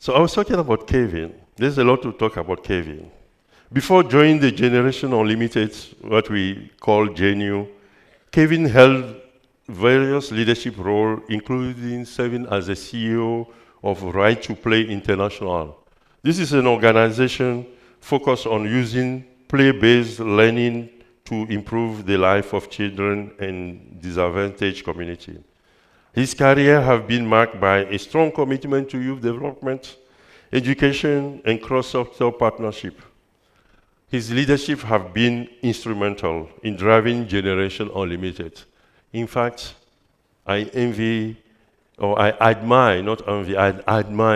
So I was talking about Kevin. There's a lot to talk about Kevin. Before joining the Generation Unlimited, what we call GENU, Kevin held various leadership roles, including serving as the CEO of Right to Play International. This is an organization focused on using play-based learning to improve the life of children in disadvantaged communities. His career has been marked by a strong commitment to youth development, education, and cross-sector partnership. His leadership has been instrumental in driving Generation Unlimited. In fact, I admire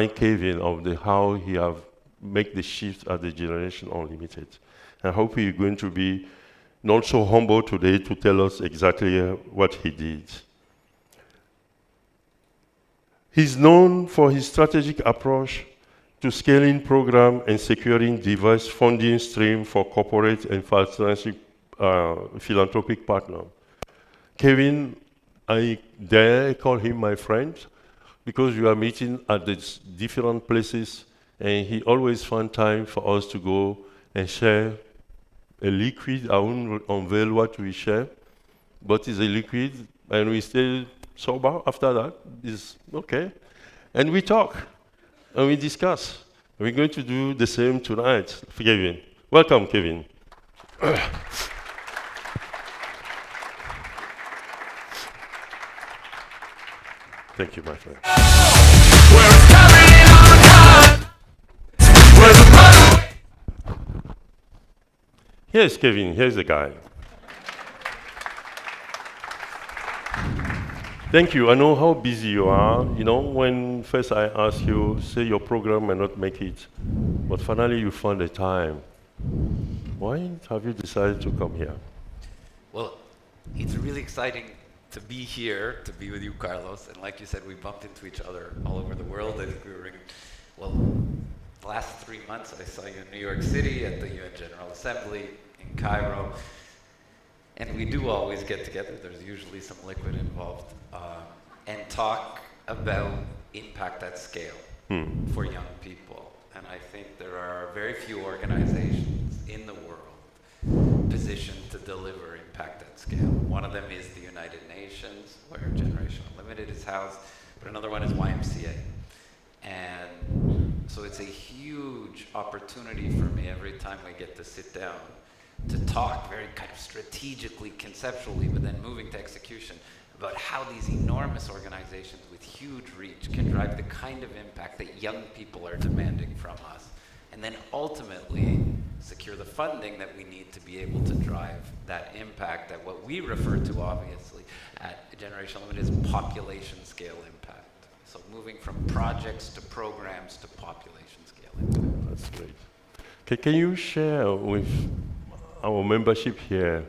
Kevin of how he has made the shift at the Generation Unlimited. I hope he's going to be not so humble today to tell us exactly what he did. He's known for his strategic approach to scaling programs and securing diverse funding streams for corporate and philanthropic partners. Kevin, I dare call him my friend because we are meeting at these different places, and he always finds time for us to go and share a liquid. I won't unveil what we share, but it's a liquid, and we stay sober after that. It's okay. And we talk, and we discuss. We're going to do the same tonight, Kevin. Welcome, Kevin. Thank you, my friend. Here's Kevin, here's the guy. Thank you. I know how busy you are. You know, when first I asked you, say your program may not make it, but finally you found the time. Why have you decided to come here? Well, it's really exciting to be here, to be with you, Carlos. And like you said, we bumped into each other all over the world. I think we were in, the last 3 months, I saw you in New York City at the UN General Assembly, in Cairo. And we do always get together. There's usually some liquid involved. And talk about impact at scale for young people. And I think there are very few organizations in the world positioned to deliver impact at scale. One of them is the United Nations, where Generation Unlimited is housed, but another one is YMCA. And so it's a huge opportunity for me every time we get to sit down to talk very kind of strategically, conceptually, but then moving to execution about how these enormous organizations with huge reach can drive the kind of impact that young people are demanding from us, and then ultimately secure the funding that we need to be able to drive that impact at what we refer to, obviously, at Generation Unlimited as population scale impact. So moving from projects to programs to population scale impact. That's great. Can you share with our membership here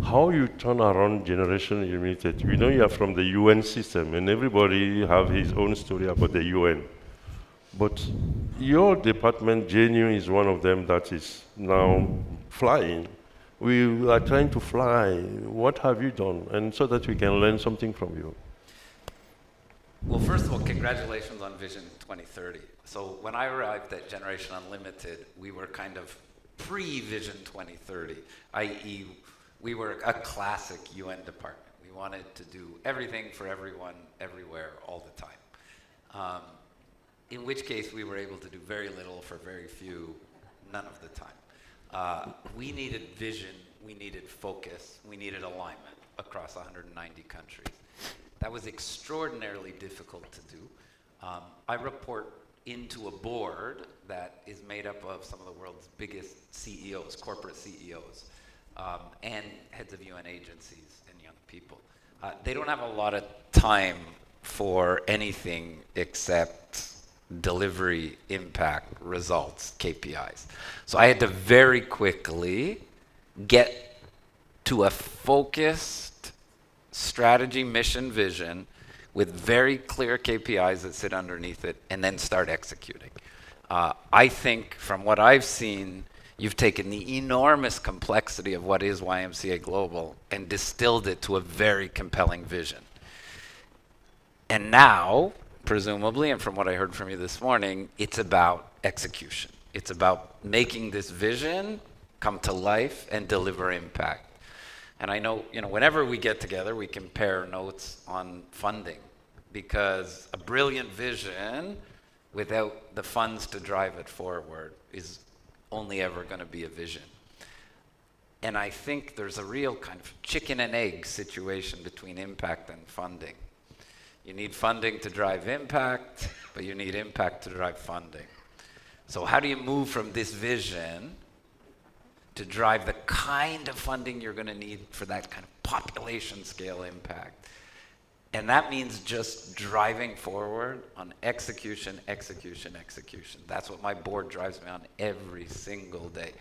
how you turn around Generation Unlimited? We know you are from the UN system, and everybody have his own story about the UN. But your department, GENU, is one of them that is now flying. We are trying to fly. What have you done? And so that we can learn something from you. Well, first of all, congratulations on Vision 2030. So when I arrived at Generation Unlimited, we were kind of pre-Vision 2030, i.e., we were a classic UN department. We wanted to do everything for everyone, everywhere, all the time. In which case, we were able to do very little for very few, none of the time. We needed vision, we needed focus, we needed alignment across 190 countries. That was extraordinarily difficult to do. I report into a board that is made up of some of the world's biggest CEOs, corporate CEOs, and heads of UN agencies and young people. They don't have a lot of time for anything except delivery, impact, results, KPIs. So I had to very quickly get to a focused strategy, mission, vision with very clear KPIs that sit underneath it, and then start executing. I think from what I've seen, you've taken the enormous complexity of what is YMCA Global and distilled it to a very compelling vision. And now, presumably, and from what I heard from you this morning, it's about execution. It's about making this vision come to life and deliver impact. And I know, whenever we get together, we compare notes on funding, because a brilliant vision without the funds to drive it forward is only ever going to be a vision. And I think there's a real kind of chicken and egg situation between impact and funding. You need funding to drive impact, but you need impact to drive funding. So how do you move from this vision to drive the kind of funding you're going to need for that kind of population scale impact? And that means just driving forward on execution, execution, execution. That's what my board drives me on every single day.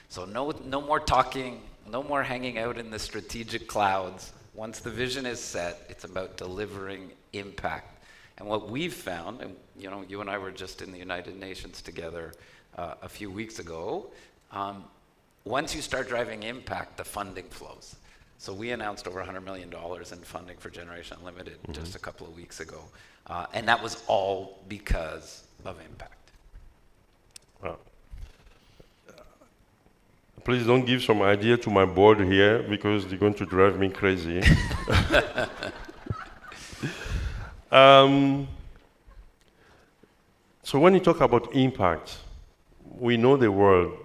So no more talking, no more hanging out in the strategic clouds. Once the vision is set, it's about delivering impact. And what we've found, and you and I were just in the United Nations together a few weeks ago, once you start driving impact, the funding flows. So we announced over $100 million in funding for Generation Unlimited just a couple of weeks ago. And that was all because of impact. Wow. Please don't give some idea to my board here, because they're going to drive me crazy. So when you talk about impact, we know the world.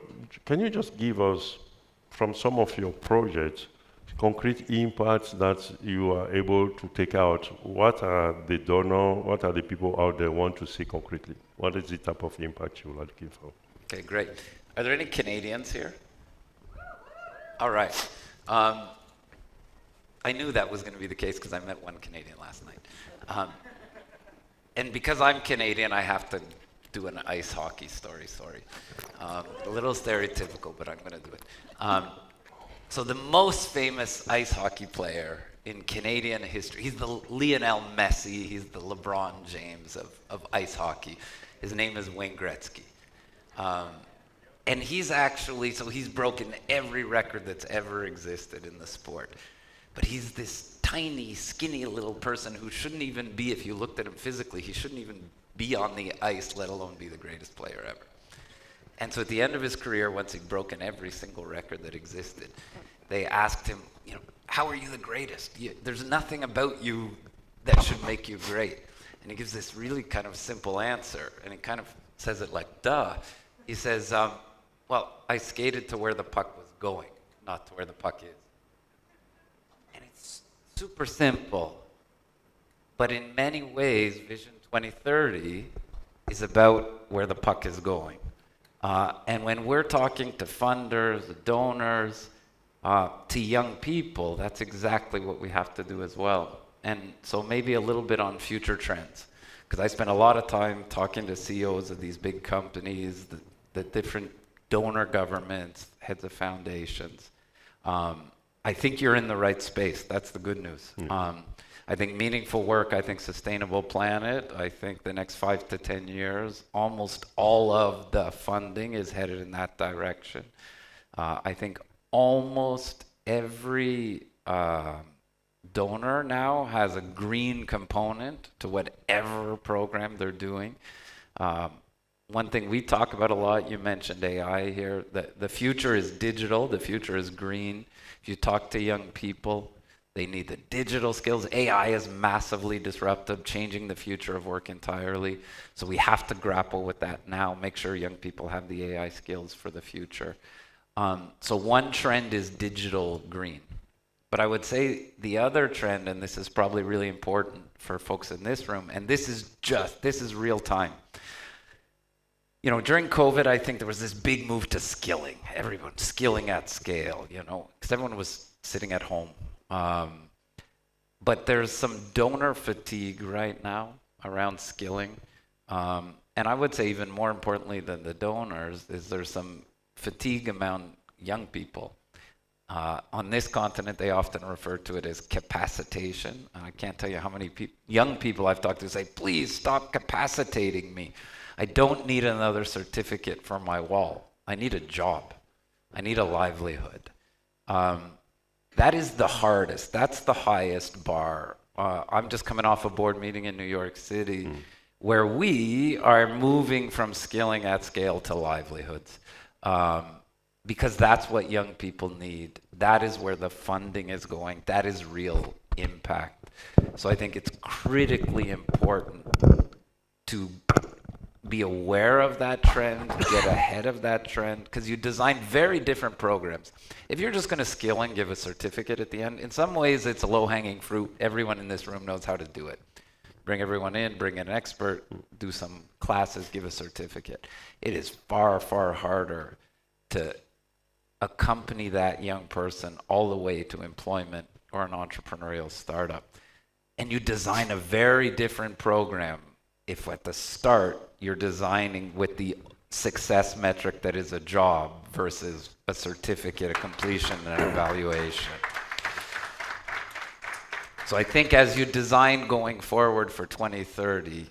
Can you just give us, from some of your projects, concrete impacts that you are able to take out? What are the donors, what are the people out there want to see concretely? What is the type of impact you are looking for? Okay, great. Are there any Canadians here? All right. I knew that was going to be the case because I met one Canadian last night. And because I'm Canadian, I have to do an ice hockey story, sorry. A little stereotypical, but I'm going to do it. So the most famous ice hockey player in Canadian history, he's the Lionel Messi, he's the LeBron James of ice hockey. His name is Wayne Gretzky. And he's actually, so he's broken every record that's ever existed in the sport. But he's this tiny, skinny little person who shouldn't even be, if you looked at him physically, he shouldn't even be on the ice, let alone be the greatest player ever. And so at the end of his career, once he'd broken every single record that existed, they asked him, how are you the greatest? There's nothing about you that should make you great. And he gives this really kind of simple answer, and he kind of says it like, duh. He says, well, I skated to where the puck was going, not to where the puck is. And it's super simple. But in many ways, Vision 2030 is about where the puck is going. And when we're talking to funders, donors, to young people, that's exactly what we have to do as well. And so maybe a little bit on future trends, because I spend a lot of time talking to CEOs of these big companies, the different donor governments, heads of foundations. I think you're in the right space. That's the good news. I think meaningful work, I think sustainable planet, I think the next 5 to 10 years, almost all of the funding is headed in that direction. I think almost every donor now has a green component to whatever program they're doing. One thing we talk about a lot, you mentioned AI here, the future is digital, the future is green. If you talk to young people, they need the digital skills. AI is massively disruptive, changing the future of work entirely. So we have to grapple with that now, make sure young people have the AI skills for the future. So one trend is digital green. But I would say the other trend, and this is probably really important for folks in this room, and this is real time. During COVID, I think there was this big move to skilling. Everyone skilling at scale, because everyone was sitting at home. But there's some donor fatigue right now around skilling. And I would say even more importantly than the donors is there's some fatigue among young people. On this continent, they often refer to it as capacitation. I can't tell you how many young people I've talked to say, please stop capacitating me. I don't need another certificate for my wall. I need a job. I need a livelihood. That is the hardest. That's the highest bar I'm just coming off a board meeting in New York City where we are moving from skilling at scale to livelihoods. Because that's what young people need. That is where the funding is going. That is real impact. So I think it's critically important to be aware of that trend, get ahead of that trend, because you design very different programs. If you're just going to skill and give a certificate at the end, in some ways it's a low-hanging fruit. Everyone in this room knows how to do it. Bring everyone in, bring in an expert, do some classes, give a certificate. It is far, far harder to accompany that young person all the way to employment or an entrepreneurial startup. And you design a very different program if at the start you're designing with the success metric that is a job versus a certificate of completion and an evaluation. So I think as you design going forward for 2030,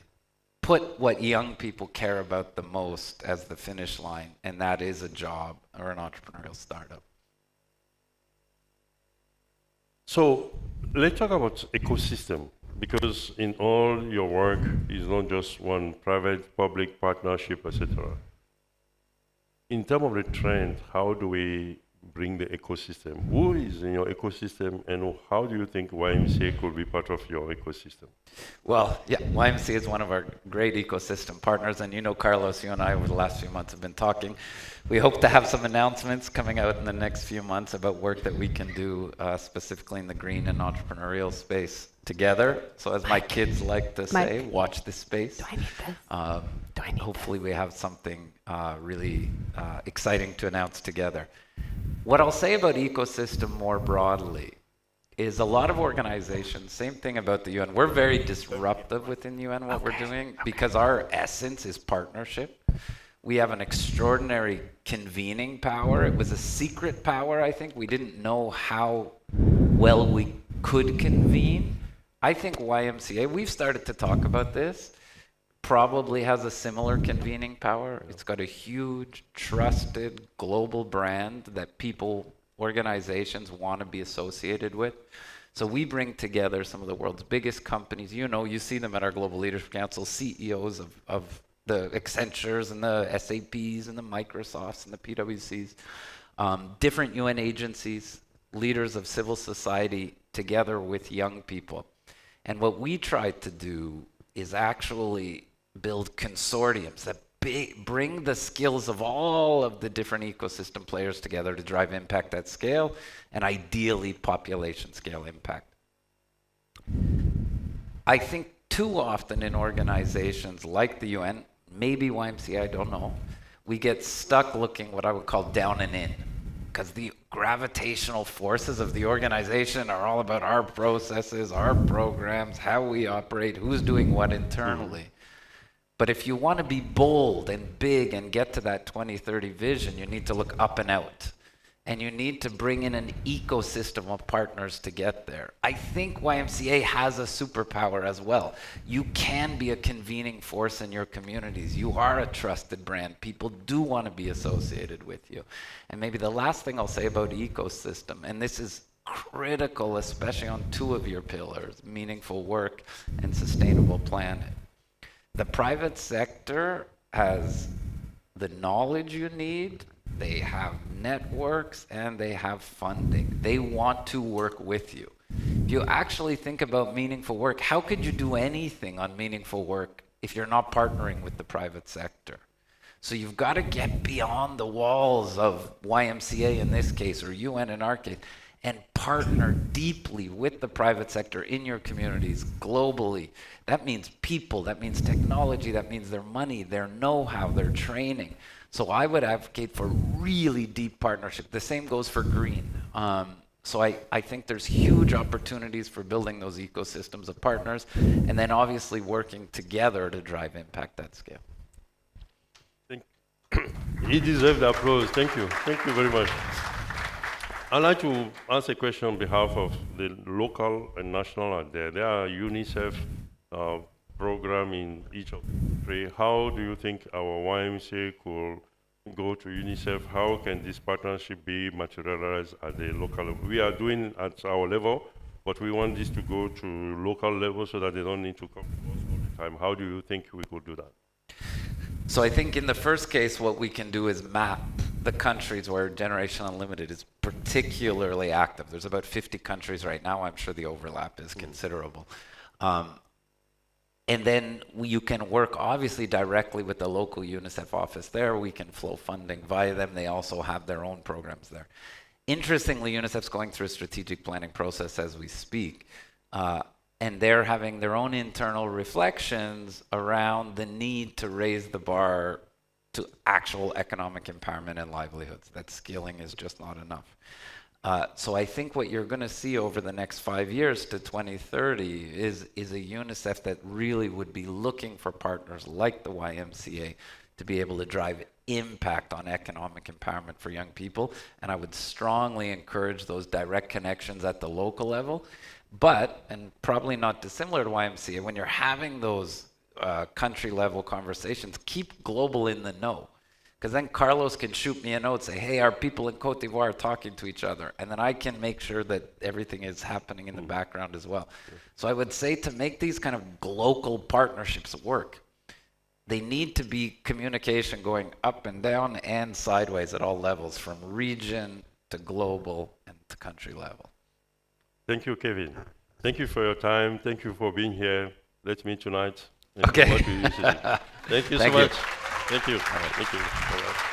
put what young people care about the most as the finish line, and that is a job or an entrepreneurial startup. So let's talk about ecosystem, because in all your work is not just one private-public partnership, etc. In terms of the trend, how do we bring the ecosystem? Who is in your ecosystem, and how do you think YMCA could be part of your ecosystem? Well, yeah, YMCA is one of our great ecosystem partners, and you know, Carlos, you and I over the last few months have been talking. We hope to have some announcements coming out in the next few months about work that we can do specifically in the green and entrepreneurial space together. So as my kids like to say, watch this space. Do I need this? Hopefully we have something really exciting to announce together. What I'll say about ecosystem more broadly is a lot of organizations, same thing about the UN, we're very disruptive within the UN what we're doing because our essence is partnership. We have an extraordinary convening power. It was a secret power, I think. We didn't know how well we could convene. I think YMCA, we've started to talk about this, probably has a similar convening power. It's got a huge, trusted global brand that people, organizations want to be associated with. So we bring together some of the world's biggest companies. You know, you see them at our Global Leadership Council, CEOs of the Accentures and the SAPs and the Microsofts and the PwCs, different UN agencies, leaders of civil society together with young people. And what we try to do is actually build consortiums that bring the skills of all of the different ecosystem players together to drive impact at scale and ideally population scale impact. I think too often in organizations like the UN, maybe YMCA, I don't know, we get stuck looking what I would call down and in, because the gravitational forces of the organization are all about our processes, our programs, how we operate, who's doing what internally. But if you want to be bold and big and get to that 2030 vision, you need to look up and out. And you need to bring in an ecosystem of partners to get there. I think YMCA has a superpower as well. You can be a convening force in your communities. You are a trusted brand. People do want to be associated with you. And maybe the last thing I'll say about ecosystem, and this is critical, especially on two of your pillars, meaningful work and sustainable planet. The private sector has the knowledge you need, they have networks, and they have funding. They want to work with you. If you actually think about meaningful work, how could you do anything on meaningful work if you're not partnering with the private sector? So you've got to get beyond the walls of YMCA in this case, or UN in our case, and partner deeply with the private sector in your communities globally. That means people, that means technology, that means their money, their know-how, their training. So I would advocate for really deep partnership. The same goes for green. So I think there's huge opportunities for building those ecosystems of partners, and then obviously working together to drive impact at scale. He deserves the applause. Thank you. Thank you very much. I'd like to ask a question on behalf of the local and national out there. There are UNICEF program in each of the countries. How do you think our YMCA could go to UNICEF? How can this partnership be materialized at the local level? We are doing at our level, but we want this to go to local level so that they don't need to come to us all the time. How do you think we could do that? So I think in the first case, what we can do is map the countries where Generation Unlimited is particularly active. There's about 50 countries right now. I'm sure the overlap is considerable. And then you can work obviously directly with the local UNICEF office there. We can flow funding via them. They also have their own programs there. Interestingly, UNICEF's going through a strategic planning process as we speak. And they're having their own internal reflections around the need to raise the bar to actual economic empowerment and livelihoods. That skilling is just not enough. So I think what you're going to see over the next 5 years to 2030 is a UNICEF that really would be looking for partners like the YMCA to be able to drive impact on economic empowerment for young people. And I would strongly encourage those direct connections at the local level. But, and probably not dissimilar to YMCA, when you're having those country level conversations, keep global in the know. Because then Carlos can shoot me a note, say, hey, our people in Cote d'Ivoire are talking to each other. And then I can make sure that everything is happening in the background as well. So I would say to make these kind of local partnerships work, they need to be communication going up and down and sideways at all levels, from region to global and to country level. Thank you, Kevin. Thank you for your time. Thank you for being here. Let's meet tonight. Okay. Thank you so much. Thank you. All right. Thank you. Bye-bye.